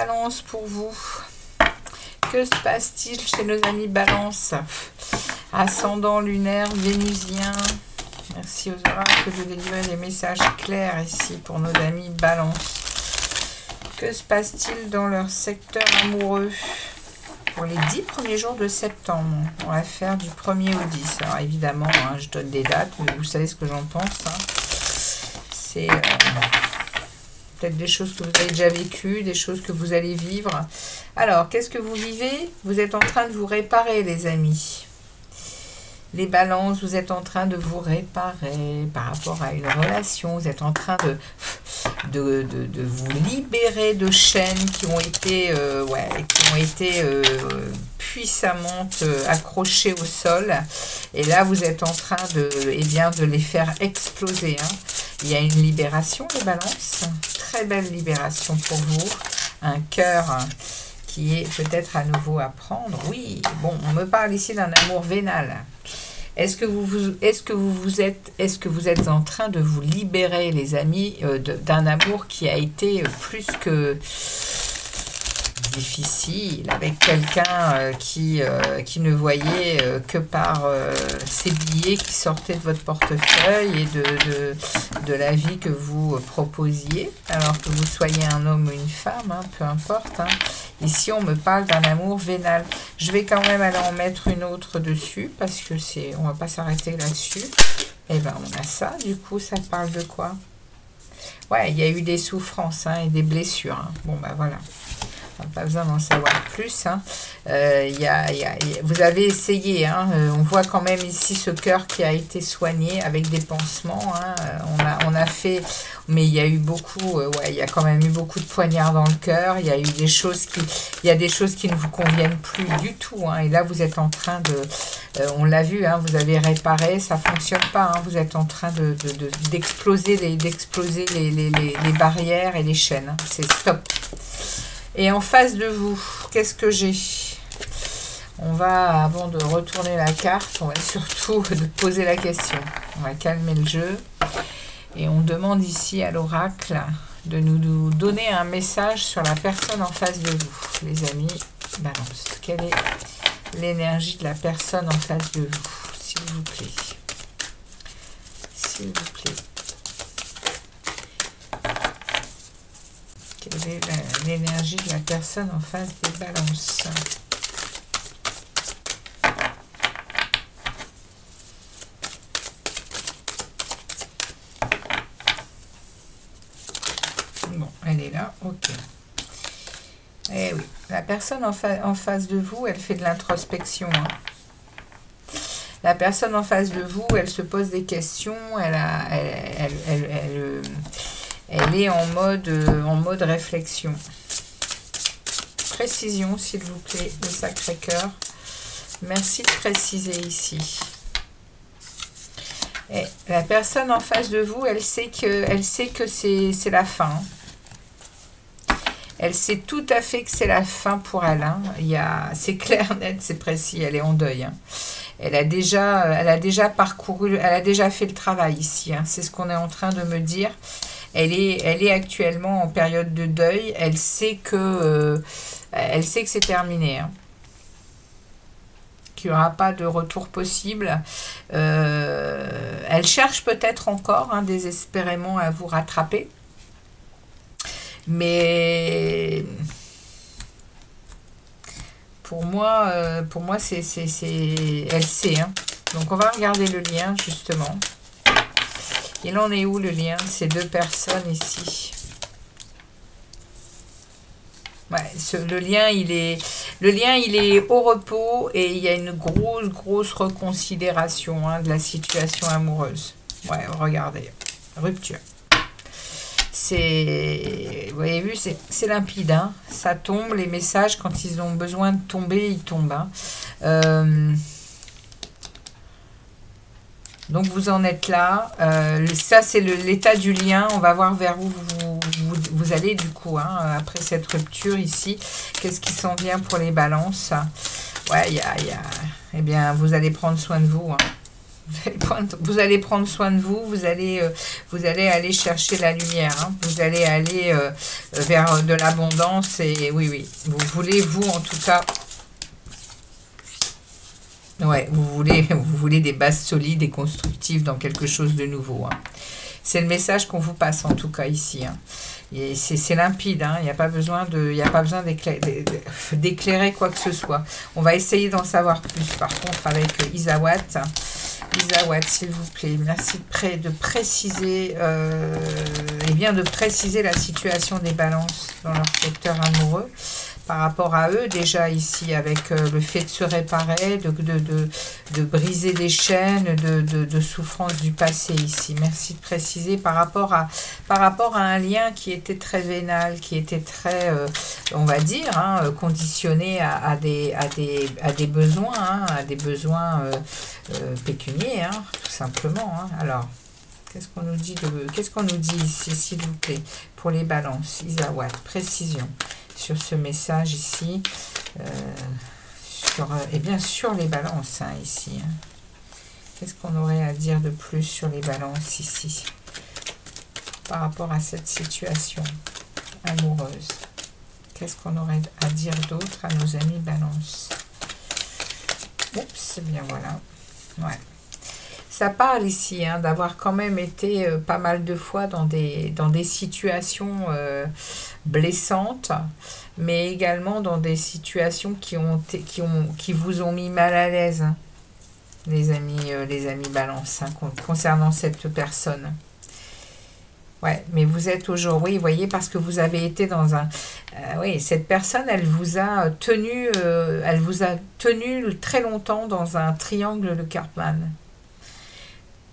Balance pour vous. Que se passe-t-il chez nos amis Balance? Ascendant lunaire, vénusien. Merci aux oracles de délivrer des messages clairs ici pour nos amis Balance. Que se passe-t-il dans leur secteur amoureux pour les 10 premiers jours de septembre? On va faire du 1er au 10. Alors évidemment, hein, je donne des dates, mais vous savez ce que j'en pense. Hein. C'est peut-être des choses que vous avez déjà vécues, des choses que vous allez vivre. Alors, qu'est-ce que vous vivez? Vous êtes en train de vous réparer, les amis. Les balances, vous êtes en train de vous réparer par rapport à une relation. Vous êtes en train de vous libérer de chaînes qui ont été, puissamment accrochées au sol. Et là, vous êtes en train de les faire exploser. Hein. Il y a une libération, les balances. Très belle libération pour vous. Un cœur qui est peut-être à nouveau à prendre. Oui, bon, on me parle ici d'un amour vénal. Est-ce que vous êtes en train de vous libérer, les amis, d'un amour qui a été plus que difficile, avec quelqu'un qui ne voyait que par ces billets qui sortaient de votre portefeuille et de la vie que vous proposiez, alors que vous soyez un homme ou une femme, hein, peu importe. Hein. Ici, on me parle d'un amour vénal. Je vais quand même aller en mettre une autre dessus, parce que on va pas s'arrêter là-dessus. Et ben, on a ça. Du coup, ça parle de quoi? Ouais, il y a eu des souffrances, hein, et des blessures. Hein. Bon, ben voilà. Pas besoin d'en savoir plus. Hein. Vous avez essayé. Hein. On voit quand même ici ce cœur qui a été soigné avec des pansements. Hein. On a fait, mais il y a eu beaucoup. Il y a quand même eu beaucoup de poignards dans le cœur. Il y a eu des choses qui ne vous conviennent plus du tout. Hein. Et là, vous êtes en train de, on l'a vu. Hein, vous avez réparé, ça fonctionne pas. Hein. Vous êtes en train d'exploser les barrières et les chaînes. Hein. C'est stop. Et en face de vous, qu'est-ce que j'ai? On va, avant de retourner la carte, on va surtout poser la question. On va calmer le jeu. Et on demande ici à l'oracle de nous donner un message sur la personne en face de vous. Les amis, balance. Quelle est l'énergie de la personne en face de vous? S'il vous plaît. S'il vous plaît. Quelle est l'énergie de la personne en face des balances? Bon, elle est là, ok. Eh oui, la personne en face de vous, elle fait de l'introspection. Hein. La personne en face de vous, elle se pose des questions, elle est en mode réflexion. Précision, s'il vous plaît, le Sacré-Cœur. Merci de préciser ici. Et la personne en face de vous, elle sait que c'est la fin. Elle sait tout à fait que c'est la fin pour elle. Hein. C'est clair, net, c'est précis. Elle est en deuil. Hein. Elle a déjà parcouru, elle a déjà fait le travail ici. Hein. C'est ce qu'on est en train de me dire. Elle est actuellement en période de deuil. Elle sait que c'est terminé. Hein. Qu'il n'y aura pas de retour possible. Elle cherche peut-être encore, hein, désespérément, à vous rattraper. Mais pour moi, elle sait. Hein. Donc on va regarder le lien, justement. Il en est où le lien de ces deux personnes ici? Ouais, le lien il est au repos et il y a une grosse reconsidération, hein, de la situation amoureuse. Ouais, regardez, rupture. Vous avez vu, c'est limpide, hein, ça tombe, les messages quand ils ont besoin de tomber, ils tombent. Hein. Donc vous en êtes là, ça c'est l'état du lien, on va voir vers où vous allez du coup, hein, après cette rupture ici, qu'est-ce qui s'en vient pour les balances? Ouais, eh bien vous allez prendre soin de vous, hein. Vous allez prendre soin de vous, vous allez aller chercher la lumière, hein. Vous allez aller vers de l'abondance et oui, oui, vous voulez, vous en tout cas, ouais, vous voulez des bases solides et constructives dans quelque chose de nouveau, hein. C'est le message qu'on vous passe en tout cas ici, hein. Et c'est limpide, hein. Il n'y a pas besoin d'éclairer quoi que ce soit. On va essayer d'en savoir plus par contre avec Isawat. Isawat, s'il vous plaît, merci de préciser, de préciser la situation des balances dans leur secteur amoureux par rapport à eux, déjà ici, avec le fait de se réparer, de briser des chaînes, de souffrance du passé ici. Merci de préciser par rapport à un lien qui était très vénal, qui était très, on va dire, hein, conditionné à des besoins, hein, à des besoins pécuniers, hein, tout simplement, hein. Alors, qu'est-ce qu'on nous dit ici, s'il vous plaît, pour les balances, Isawat, précision sur ce message ici, sur les balances, hein, ici, hein. Qu'est-ce qu'on aurait à dire de plus sur les balances ici, par rapport à cette situation amoureuse? Qu'est-ce qu'on aurait à dire d'autre à nos amis balance? Oups, bien voilà. Ouais. Ça parle ici, hein, d'avoir quand même été pas mal de fois dans des situations blessantes, mais également dans des situations qui vous ont mis mal à l'aise, hein, les amis balance, hein, concernant cette personne. Ouais, mais vous êtes aujourd'hui, vous voyez, parce que vous avez été dans un... oui, cette personne, elle vous a tenu très longtemps dans un triangle de Karpman.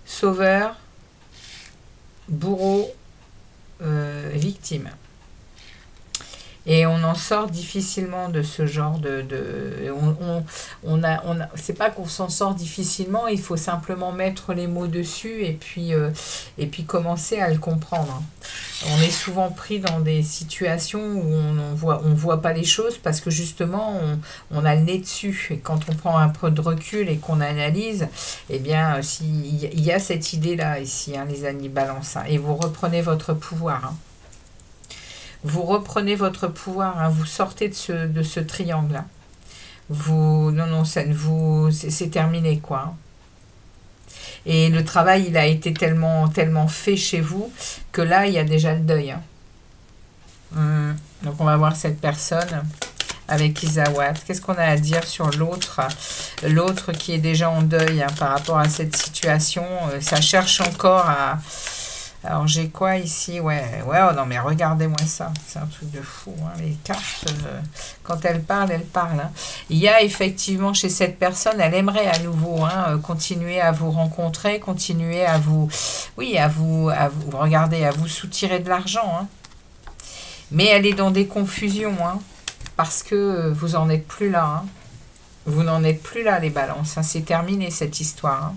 Sauveur, bourreau, victime. Et on en sort difficilement de ce genre c'est pas qu'on s'en sort difficilement, il faut simplement mettre les mots dessus et puis commencer à le comprendre. On est souvent pris dans des situations où on voit pas les choses parce que justement on a le nez dessus. Et quand on prend un peu de recul et qu'on analyse, eh bien, il y a cette idée-là ici, hein, les amis balance, hein, et vous reprenez votre pouvoir, hein. Vous reprenez votre pouvoir, hein, vous sortez de ce triangle-là. C'est terminé, quoi, hein. Et le travail, il a été tellement fait chez vous que là, il y a déjà le deuil, hein. Donc, on va voir cette personne avec Isawat. Qu'est-ce qu'on a à dire sur l'autre qui est déjà en deuil, hein, par rapport à cette situation. Ça cherche encore à... Alors, j'ai quoi ici? Ouais, oh non, mais regardez-moi ça. C'est un truc de fou, hein. Les cartes, quand elles parlent, hein. Il y a effectivement chez cette personne, elle aimerait à nouveau, hein, continuer à vous rencontrer, continuer à vous... Oui, regardez, à vous soutirer de l'argent, hein. Mais elle est dans des confusions, hein, parce que vous n'en êtes plus là, hein. Vous n'en êtes plus là, les balances, hein. C'est terminé, cette histoire, hein.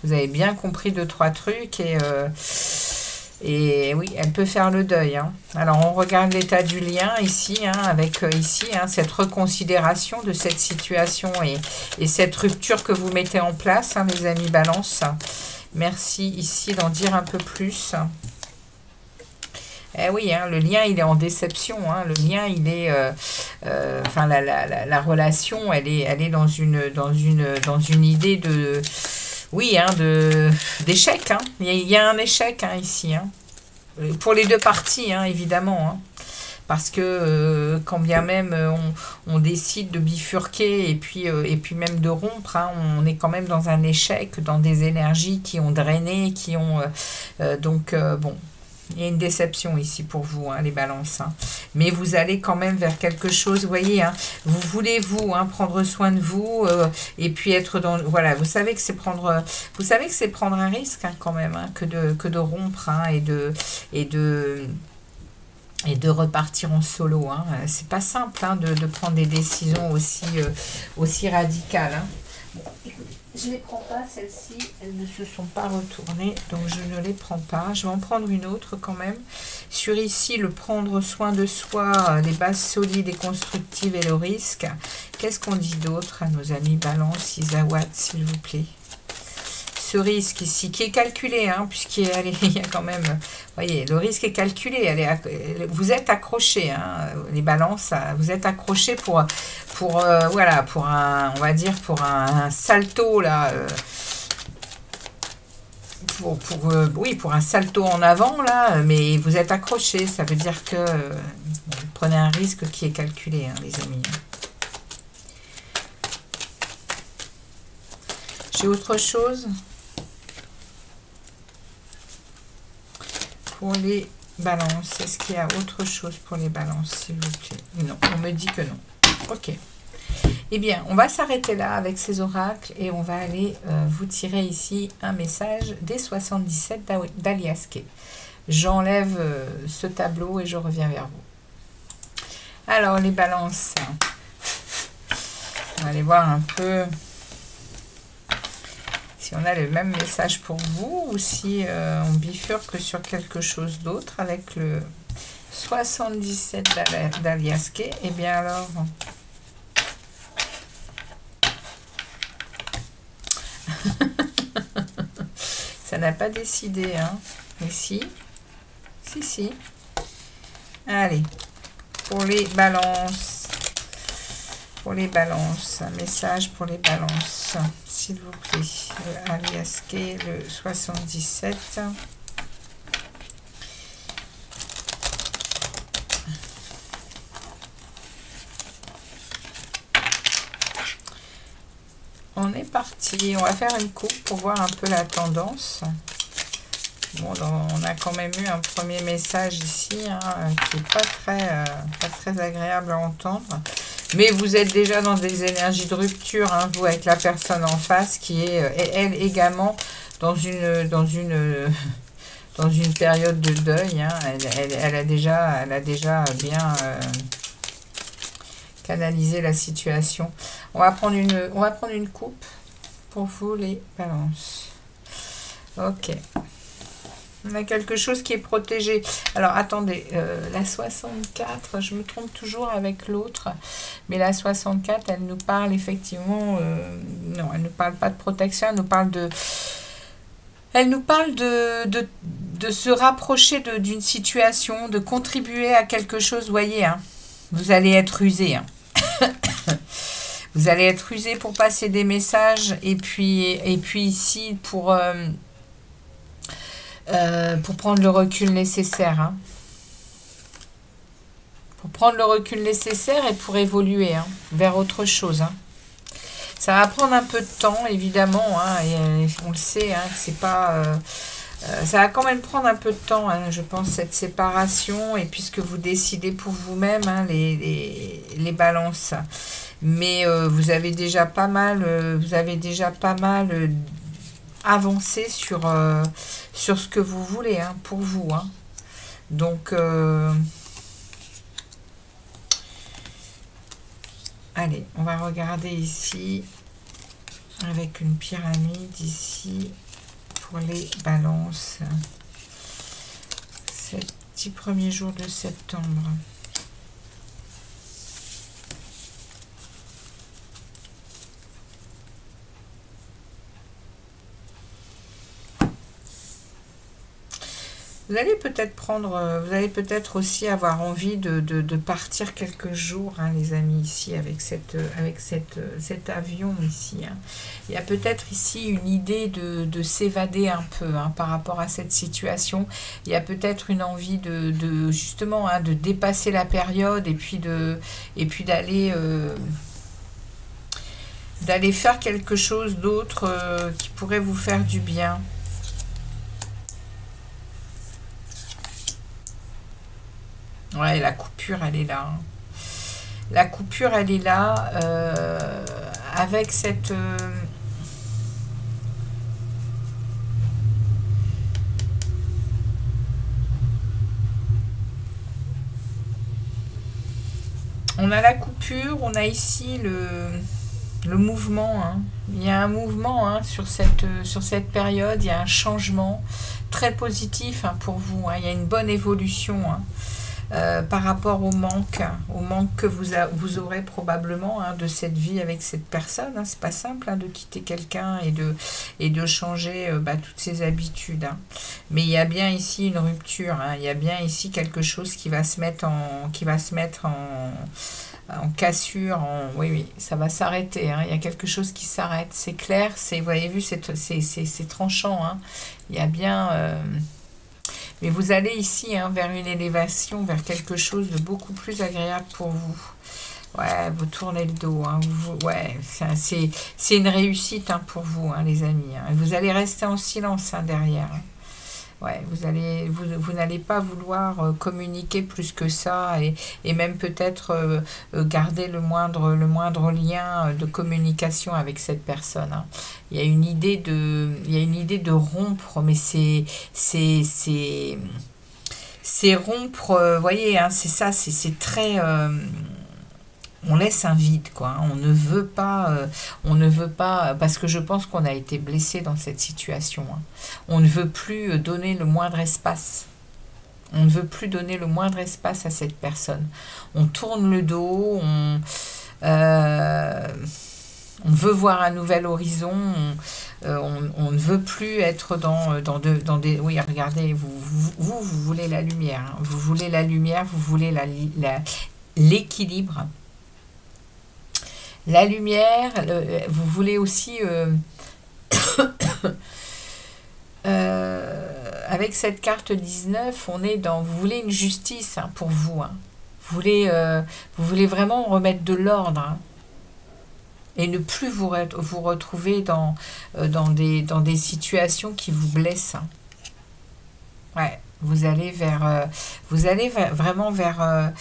Vous avez bien compris 2-3 trucs et oui, elle peut faire le deuil, hein. Alors, on regarde l'état du lien ici, hein, avec ici, hein, cette reconsidération de cette situation et cette rupture que vous mettez en place, hein, les amis balance. Merci ici d'en dire un peu plus. Eh oui, hein, le lien, il est en déception, hein. Le lien, il est... enfin, la relation, elle est dans une idée de... Oui, hein, d'échec, hein. Il y a un échec, hein, ici, hein. Pour les deux parties, hein, évidemment, hein. Parce que quand bien même on décide de bifurquer et puis même de rompre, hein, on est quand même dans un échec, dans des énergies qui ont drainé, qui ont... bon... Il y a une déception ici pour vous, hein, les balances, hein. Mais vous allez quand même vers quelque chose, vous voyez, hein, vous voulez, vous, hein, prendre soin de vous, et puis être dans... Voilà, vous savez que c'est prendre un risque, hein, quand même, hein, que de rompre, hein, et de repartir en solo, hein. C'est pas simple, hein, de prendre des décisions aussi radicales, hein. Bon, écoutez, je ne les prends pas, celles-ci, elles ne se sont pas retournées, donc je ne les prends pas. Je vais en prendre une autre quand même. Sur ici, le prendre soin de soi, les bases solides et constructives et le risque. Qu'est-ce qu'on dit d'autre à nos amis balance, Isawat, s'il vous plaît? ce risque ici, qui est calculé, hein, puisqu'il y a quand même, vous voyez, le risque est calculé, vous êtes accrochés, hein, les balances, vous êtes accrochés voilà, pour un, on va dire, pour un salto, là, oui, pour un salto en avant, là, mais vous êtes accrochés, ça veut dire que vous prenez un risque qui est calculé, hein, les amis. J'ai autre chose pour les balances. Est-ce qu'il y a autre chose pour les balances, s'il vous plaît? Non, on me dit que non. Ok. Eh bien, on va s'arrêter là avec ces oracles et on va aller vous tirer ici un message des 77 d'Aliasqué. J'enlève ce tableau et je reviens vers vous. Alors, les balances. On va aller voir un peu si on a le même message pour vous ou si on bifurque sur quelque chose d'autre avec le 77 d'Aliasqué. Eh bien alors, ça n'a pas décidé, hein. Mais si. Allez, pour les balances. Pour les balances, un message pour les balances, s'il vous plaît. Aliasqué, le 77. On est parti. On va faire une coupe pour voir un peu la tendance. Bon, on a quand même eu un premier message ici, hein, qui n'est pas très agréable à entendre. Mais vous êtes déjà dans des énergies de rupture, hein, vous avec la personne en face qui est, elle également, dans une période de deuil. Hein. Elle a déjà bien canalisé la situation. On va prendre une coupe pour vous, les balances. Ok. On a quelque chose qui est protégé. Alors, attendez, la 64, je me trompe toujours avec l'autre, mais la 64, elle nous parle effectivement... non, elle ne parle pas de protection, elle nous parle de se rapprocher d'une situation, de contribuer à quelque chose, vous voyez, hein. Vous allez être usé, hein. Vous allez être usé pour passer des messages, et puis ici, pour prendre le recul nécessaire, hein. Pour prendre le recul nécessaire et pour évoluer, hein, vers autre chose, hein. Ça va prendre un peu de temps, évidemment, hein, et on le sait, hein, c'est pas... ça va quand même prendre un peu de temps, hein, je pense, cette séparation, et puisque vous décidez pour vous-même, hein, les balances. Mais vous avez déjà pas mal... avancer sur ce que vous voulez, hein, pour vous, hein. Donc allez, on va regarder ici avec une pyramide ici pour les balances, ces 10 premiers jours de septembre. Vous allez peut-être aussi avoir envie de partir quelques jours, hein, les amis, ici, avec cet avion ici, hein. Il y a peut-être ici une idée de s'évader un peu, hein, par rapport à cette situation. Il y a peut-être une envie justement, hein, de dépasser la période et puis d'aller faire quelque chose d'autre qui pourrait vous faire du bien. Ouais, la coupure, elle est là, hein. La coupure, elle est là, avec cette... on a la coupure, on a ici le mouvement, hein. Il y a un mouvement, hein, sur cette période, il y a un changement très positif, hein, pour vous, hein. Il y a une bonne évolution, hein. par rapport au manque que vous aurez probablement hein, de cette vie avec cette personne. Hein. C'est pas simple hein, de quitter quelqu'un et de changer toutes ses habitudes. Hein. Mais il y a bien ici une rupture. Hein. Il y a bien ici quelque chose qui va se mettre en cassure, oui, oui, ça va s'arrêter. Hein. Il y a quelque chose qui s'arrête. C'est clair, vous avez vu, c'est tranchant. Hein. Il y a bien... mais vous allez ici hein, vers une élévation, vers quelque chose de beaucoup plus agréable pour vous. Ouais, vous tournez le dos. Hein, ouais, c'est une réussite hein, pour vous, hein, les amis. Hein. Vous allez rester en silence hein, derrière. Hein. Ouais, vous n'allez pas vouloir communiquer plus que ça et même peut-être garder le moindre lien de communication avec cette personne. Hein. Il y a une idée de rompre, mais c'est rompre, vous voyez, hein, c'est ça, c'est très... on laisse un vide, quoi. Hein. On ne veut pas, parce que je pense qu'on a été blessé dans cette situation. Hein. On ne veut plus donner le moindre espace. On ne veut plus donner le moindre espace à cette personne. On tourne le dos, on veut voir un nouvel horizon, on ne veut plus être dans des... Oui, regardez, vous voulez la lumière. Hein. Vous voulez la lumière, vous voulez l'équilibre. La lumière, vous voulez aussi, avec cette carte 19, vous voulez une justice hein, pour vous. Hein. Vous voulez vraiment remettre de l'ordre hein, et ne plus vous retrouver dans des situations qui vous blessent. Hein. Ouais. Vous allez vraiment vers...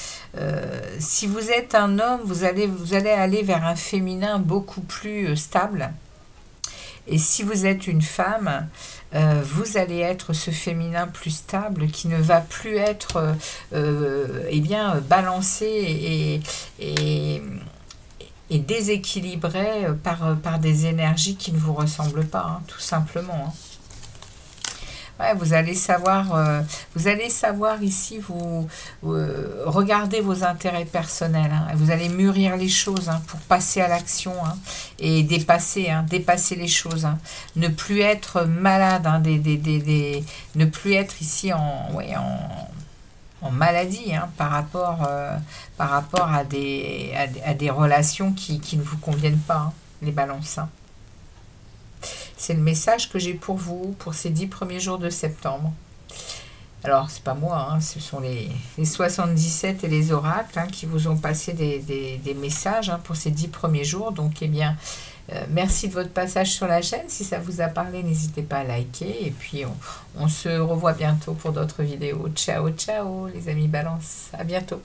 si vous êtes un homme, vous allez aller vers un féminin beaucoup plus stable. Et si vous êtes une femme, vous allez être ce féminin plus stable qui ne va plus être balancé et déséquilibré par des énergies qui ne vous ressemblent pas, hein, tout simplement. Hein. Ouais, vous allez savoir ici, regardez vos intérêts personnels. Hein, vous allez mûrir les choses hein, pour passer à l'action hein, et dépasser les choses. Hein, ne plus être malade, hein, ne plus être ici en maladie hein, par rapport à des relations qui ne vous conviennent pas, hein, les balances. Hein. C'est le message que j'ai pour vous, pour ces 10 premiers jours de septembre. Alors, c'est pas moi, hein, ce sont les 77 et les oracles hein, qui vous ont passé des messages hein, pour ces 10 premiers jours. Donc, eh bien, merci de votre passage sur la chaîne. Si ça vous a parlé, n'hésitez pas à liker. Et puis, on se revoit bientôt pour d'autres vidéos. Ciao, ciao, les amis Balance. À bientôt.